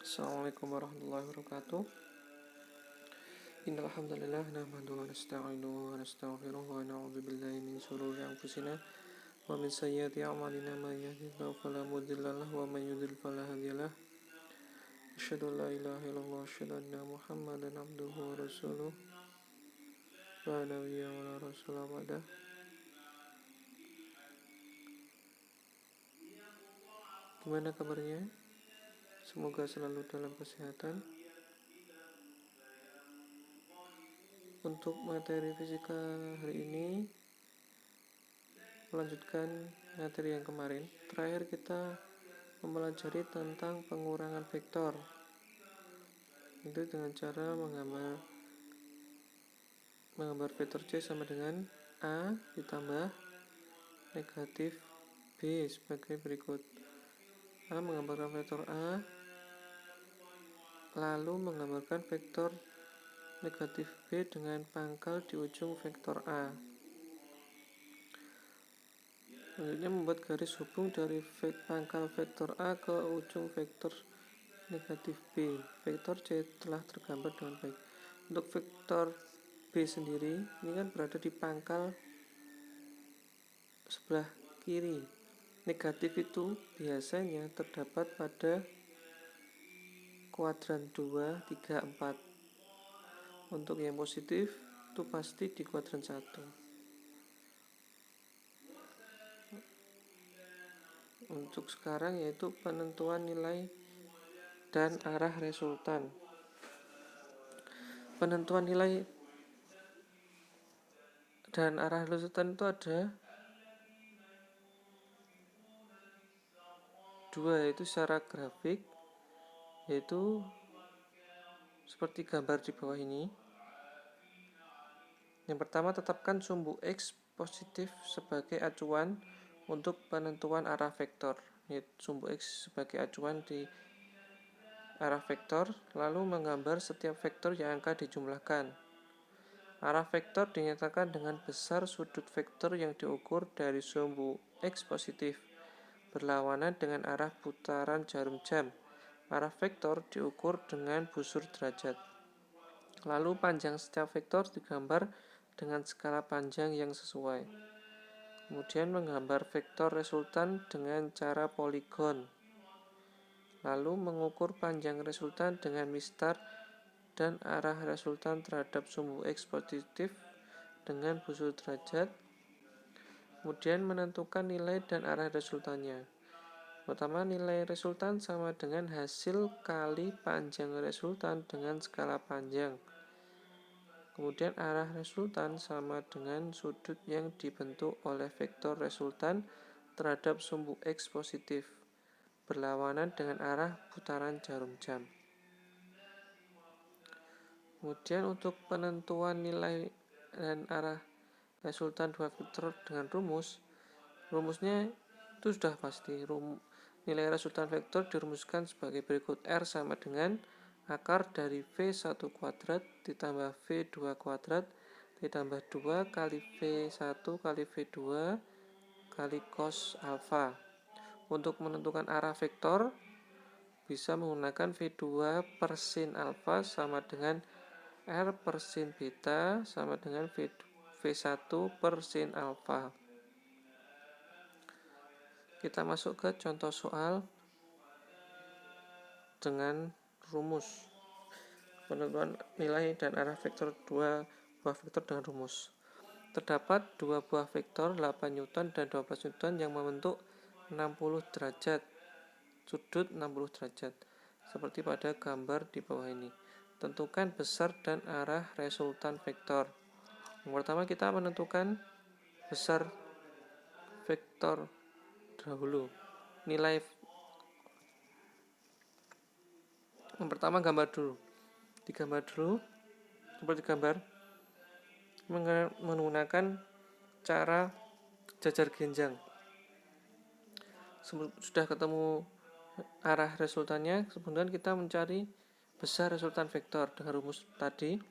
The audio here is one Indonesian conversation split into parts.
Assalamualaikum warahmatullahi wabarakatuh. Innal hamdalillah nahmaduhu wa nasta'inuhu wa nastaghfiruh wa na'udzu billahi min shururi anfusina wa min sayyiati a'malina may yahdihillahu fala mudilla lahu wa may yudlil fala hadiyalah. Asyhadu an la ilaha illallah wa asyhadu anna Muhammadan abduhu wa rasuluh. La nabiyya wa la rasula ba'dah. Gimana kabarnya? Semoga selalu dalam kesehatan. Untuk materi fisika hari ini melanjutkan materi yang kemarin. Terakhir kita mempelajari tentang pengurangan vektor. Itu dengan cara menggambar vektor C sama dengan A ditambah negatif B sebagai berikut. A menggambarkan vektor A, lalu menggambarkan vektor negatif B dengan pangkal di ujung vektor A. Selanjutnya membuat garis hubung dari pangkal vektor A ke ujung vektor negatif B. Vektor C telah tergambar dengan baik. Untuk vektor B sendiri, ini kan berada di pangkal sebelah kiri. Negatif itu biasanya terdapat pada kuadran 2, 3, 4. Untuk yang positif itu pasti di kuadran 1. Untuk sekarang yaitu penentuan nilai dan arah resultan. Penentuan nilai dan arah resultan itu ada dua, yaitu secara grafik, yaitu seperti gambar di bawah ini. Yang pertama, tetapkan sumbu X positif sebagai acuan untuk penentuan arah vektor. Sumbu X sebagai acuan di arah vektor, lalu menggambar setiap vektor yang akan dijumlahkan. Arah vektor dinyatakan dengan besar sudut vektor yang diukur dari sumbu X positif, berlawanan dengan arah putaran jarum jam. Arah vektor diukur dengan busur derajat. Lalu panjang setiap vektor digambar dengan skala panjang yang sesuai. Kemudian menggambar vektor resultan dengan cara poligon. Lalu mengukur panjang resultan dengan mistar dan arah resultan terhadap sumbu X positif dengan busur derajat. Kemudian menentukan nilai dan arah resultannya. Pertama, nilai resultan sama dengan hasil kali panjang resultan dengan skala panjang. Kemudian arah resultan sama dengan sudut yang dibentuk oleh vektor resultan terhadap sumbu X positif, berlawanan dengan arah putaran jarum jam. Kemudian untuk penentuan nilai dan arah resultan dua vektor dengan rumusnya itu sudah pasti. Nilai resultan vektor dirumuskan sebagai berikut. R sama dengan akar dari V1 kuadrat ditambah V2 kuadrat ditambah 2 kali V1 kali V2 kali cos alfa. Untuk menentukan arah vektor bisa menggunakan V2 per sin alfa sama dengan R per sin beta sama dengan V1 per sin alfa. Kita masuk ke contoh soal dengan rumus penentuan nilai dan arah vektor dua buah vektor dengan rumus. Terdapat dua buah vektor 8 Newton dan 12 Newton yang membentuk 60 derajat, sudut 60 derajat, seperti pada gambar di bawah ini. Tentukan besar dan arah resultan vektor. Yang pertama kita menentukan besar vektor dahulu. Nilai yang pertama gambar dulu. Digambar dulu seperti gambar menggunakan cara jajar genjang. Sudah ketemu arah resultannya, kemudian kita mencari besar resultan vektor dengan rumus tadi.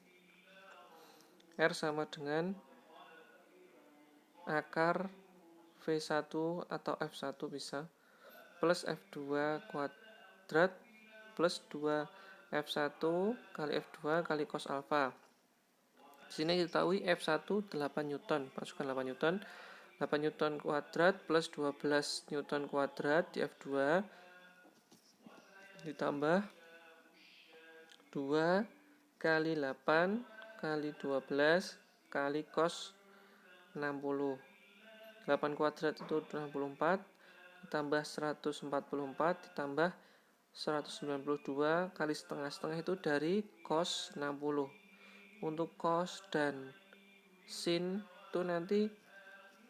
R sama dengan akar V1 atau F1 bisa plus F2 kuadrat plus 2F1 kali F2 kali cos alfa. Di sini diketahui F1 8 Newton, masukkan 8 Newton. 8 Newton kuadrat plus 12 Newton kuadrat di F2 ditambah 2 kali 8 kali 12 kali cos 60. 8 kuadrat itu 64 ditambah 144 ditambah 192 kali setengah-setengah itu dari cos 60. Untuk cos dan sin itu nanti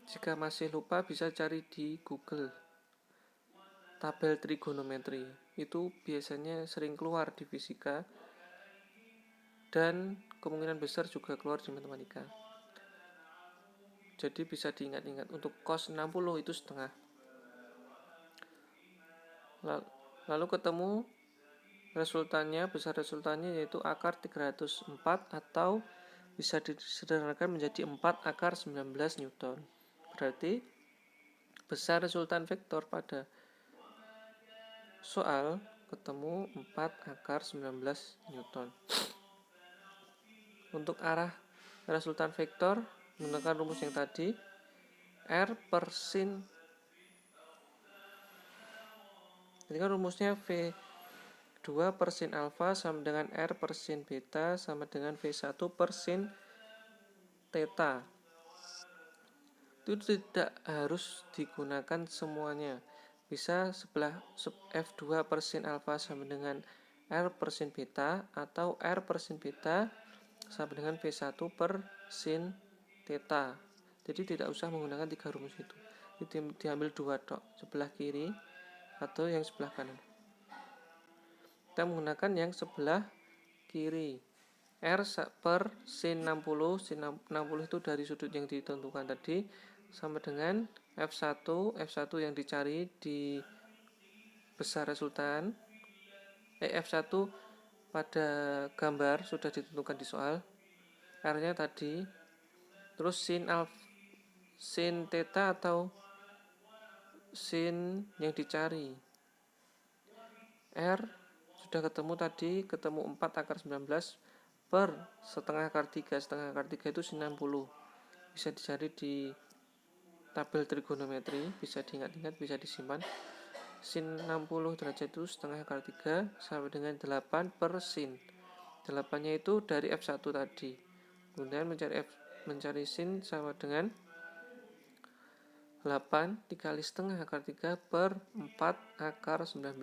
jika masih lupa bisa cari di Google. Tabel trigonometri itu biasanya sering keluar di fisika dan kemungkinan besar juga keluar di matematika. Jadi bisa diingat-ingat. Untuk cos 60 itu setengah. Lalu ketemu resultannya, besar resultannya yaitu akar 304 atau bisa disederhanakan menjadi 4 akar 19 Newton. Berarti besar resultan vektor pada soal ketemu 4 akar 19 Newton. Untuk arah resultan vektor menggunakan rumus yang tadi, R per sin. Jadi kan rumusnya V2 per sin alfa sama dengan R per sin beta sama dengan V1 per sin theta. Itu tidak harus digunakan semuanya. Bisa sebelah F2 per sin alfa sama dengan R per sin beta atau R per sin beta sama dengan V1 per sin theta. Jadi tidak usah menggunakan 3 rumus itu. Diambil 2 tok, sebelah kiri atau yang sebelah kanan. Kita menggunakan yang sebelah kiri. R per sin 60, sin 60 itu dari sudut yang ditentukan tadi sama dengan F1 yang dicari di besar resultan. F1 pada gambar sudah ditentukan di soal. R-nya tadi. Terus sin theta atau sin yang dicari. R sudah ketemu tadi, ketemu 4 akar 19 per setengah akar 3. Setengah akar 3 itu sin 60. Bisa dicari di tabel trigonometri, bisa diingat-ingat, bisa disimpan. Sin 60 derajat itu setengah akar 3 sama dengan 8 per sin. 8-nya itu dari F1 tadi. Kemudian mencari sin sama dengan 8 dikali setengah akar 3 per 4 akar 19.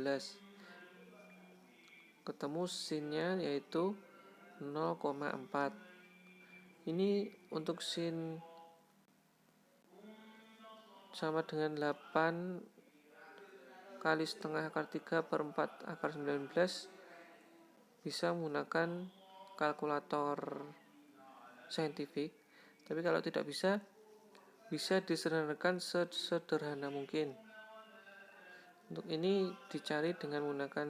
Ketemu sinnya yaitu 0,4. Ini untuk sin sama dengan 8 kali setengah akar 3 per 4 akar 19 bisa menggunakan kalkulator saintifik. Tapi kalau tidak bisa disederhanakan sesederhana mungkin. Untuk ini dicari dengan menggunakan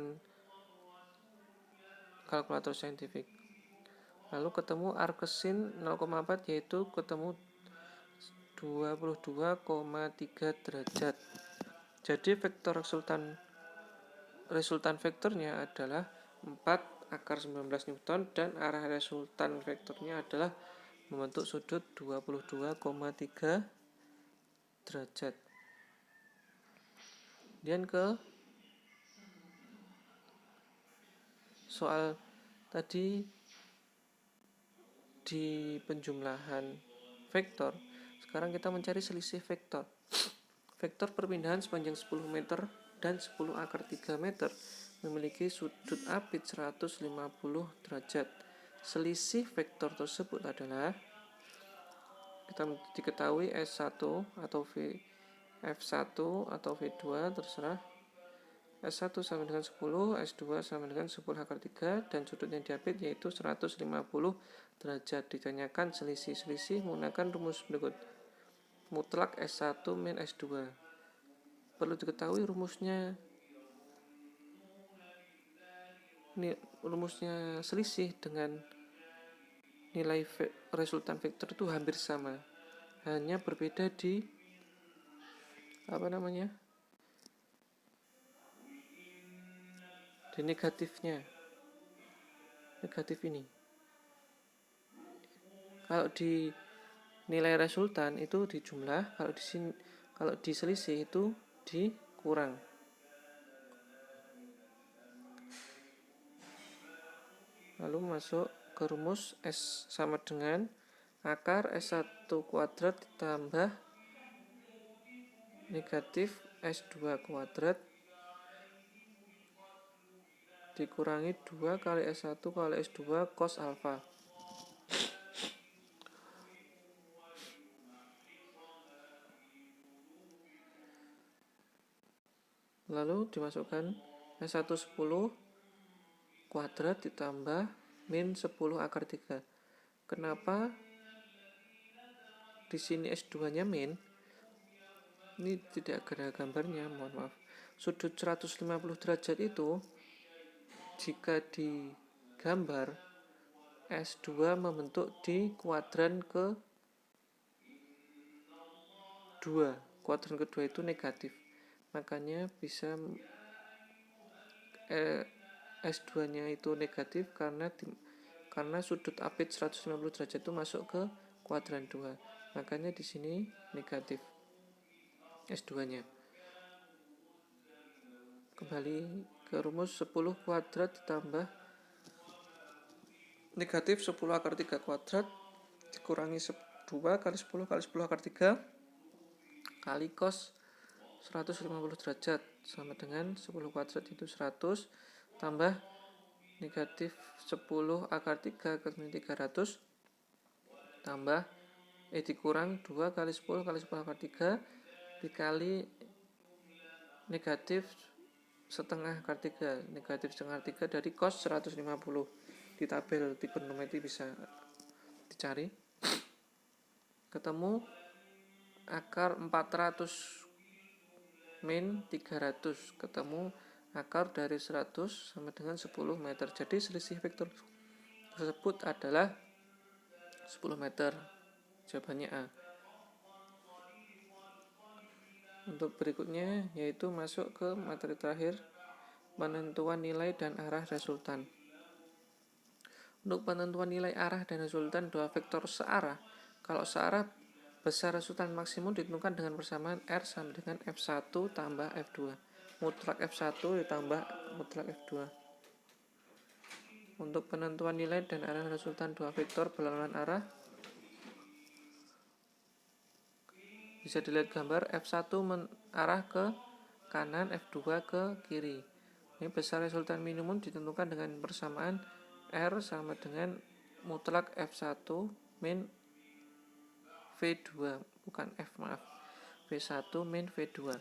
kalkulator saintifik. Lalu ketemu arcsin 0,4 yaitu ketemu 22,3 derajat. Jadi vektor resultan vektornya adalah 4 akar 19 Newton dan arah resultan vektornya adalah membentuk sudut 22,3 derajat. Kemudian ke soal tadi di penjumlahan vektor. Sekarang kita mencari selisih vektor. Vektor perpindahan sepanjang 10 meter dan 10 akar 3 meter memiliki sudut apit 150 derajat. Selisih vektor tersebut adalah, kita diketahui S1 atau F1 atau V2 terserah. S1 sama dengan 10, S2 sama dengan 10 akar 3 dan sudut yang diapit yaitu 150 derajat. Ditanyakan selisih menggunakan rumus berikut. Mutlak S1 min S2. Perlu diketahui rumusnya selisih dengan nilai resultan vektor itu hampir sama. Hanya berbeda di di negatifnya, negatif ini. Kalau di nilai resultan itu dijumlah, kalau di selisih itu dikurang. Lalu masuk ke rumus S sama dengan akar S1 kuadrat ditambah negatif S2 kuadrat dikurangi 2 kali S1 kali S2 cos alfa. Lalu dimasukkan S1 10 kuadrat ditambah min 10 akar 3. Kenapa di sini S2-nya min? Ini tidak ada gambarnya, mohon maaf. Sudut 150 derajat itu jika digambar S2 membentuk di kuadran ke 2. Kuadran kedua itu negatif. Makanya bisa S2-nya itu negatif karena sudut apit 150 derajat itu masuk ke kuadran 2. Makanya di sini negatif S2-nya. Kembali ke rumus 10 kuadrat ditambah negatif 10 akar 3 kuadrat dikurangi 2 kali 10 kali 10 akar 3 kali cos 150 derajat sama dengan 10 kuadrat itu 100 tambah negatif 10 akar 3 ke 300 tambah dikurang 2 kali 10 kali 10 akar 3 dikali negatif setengah akar 3, negatif setengah akar 3 dari cos 150. Di tabel trigonometri bisa dicari. Ketemu akar 400 min 300, ketemu akar dari 100 sama dengan 10 meter. Jadi selisih vektor tersebut adalah 10 meter. Jawabannya A. Untuk berikutnya yaitu masuk ke materi terakhir, penentuan nilai dan arah resultan. Untuk penentuan nilai arah dan resultan dua vektor searah, kalau searah besar resultan maksimum ditentukan dengan persamaan R sama dengan F1 tambah F2. Mutlak F1 ditambah mutlak F2. Untuk penentuan nilai dan arah resultan dua vektor berlawanan arah, bisa dilihat gambar F1 mengarah ke kanan, F2 ke kiri. Ini besar resultan minimum ditentukan dengan persamaan R sama dengan mutlak F1 min V2, bukan F, maaf, V1 min V2.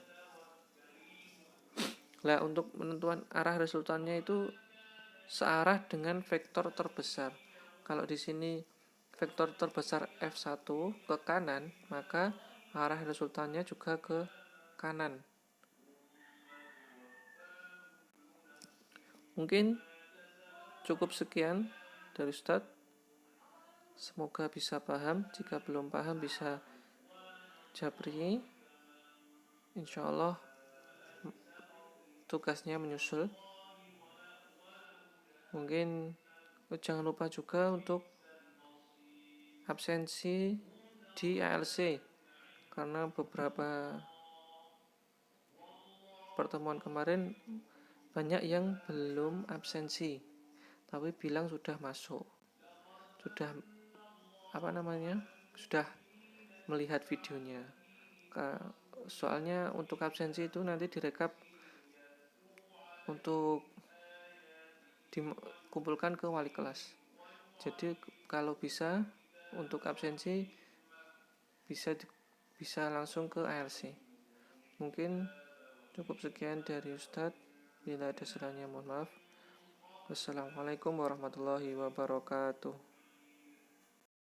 Nah, untuk penentuan arah resultannya itu searah dengan vektor terbesar. Kalau di sini vektor terbesar F1 ke kanan, maka arah resultannya juga ke kanan. Mungkin cukup sekian dari Ustadz. Semoga bisa paham. Jika belum paham bisa japri. Insya Allah tugasnya menyusul. Mungkin jangan lupa juga untuk absensi di ALC, karena beberapa pertemuan kemarin banyak yang belum absensi tapi bilang sudah masuk, sudah sudah melihat videonya. Soalnya untuk absensi itu nanti direkap untuk dikumpulkan ke wali kelas. Jadi kalau bisa untuk absensi bisa langsung ke ALC. Mungkin cukup sekian dari Ustadz. Bila ada salahnya mohon maaf. Wassalamualaikum warahmatullahi wabarakatuh.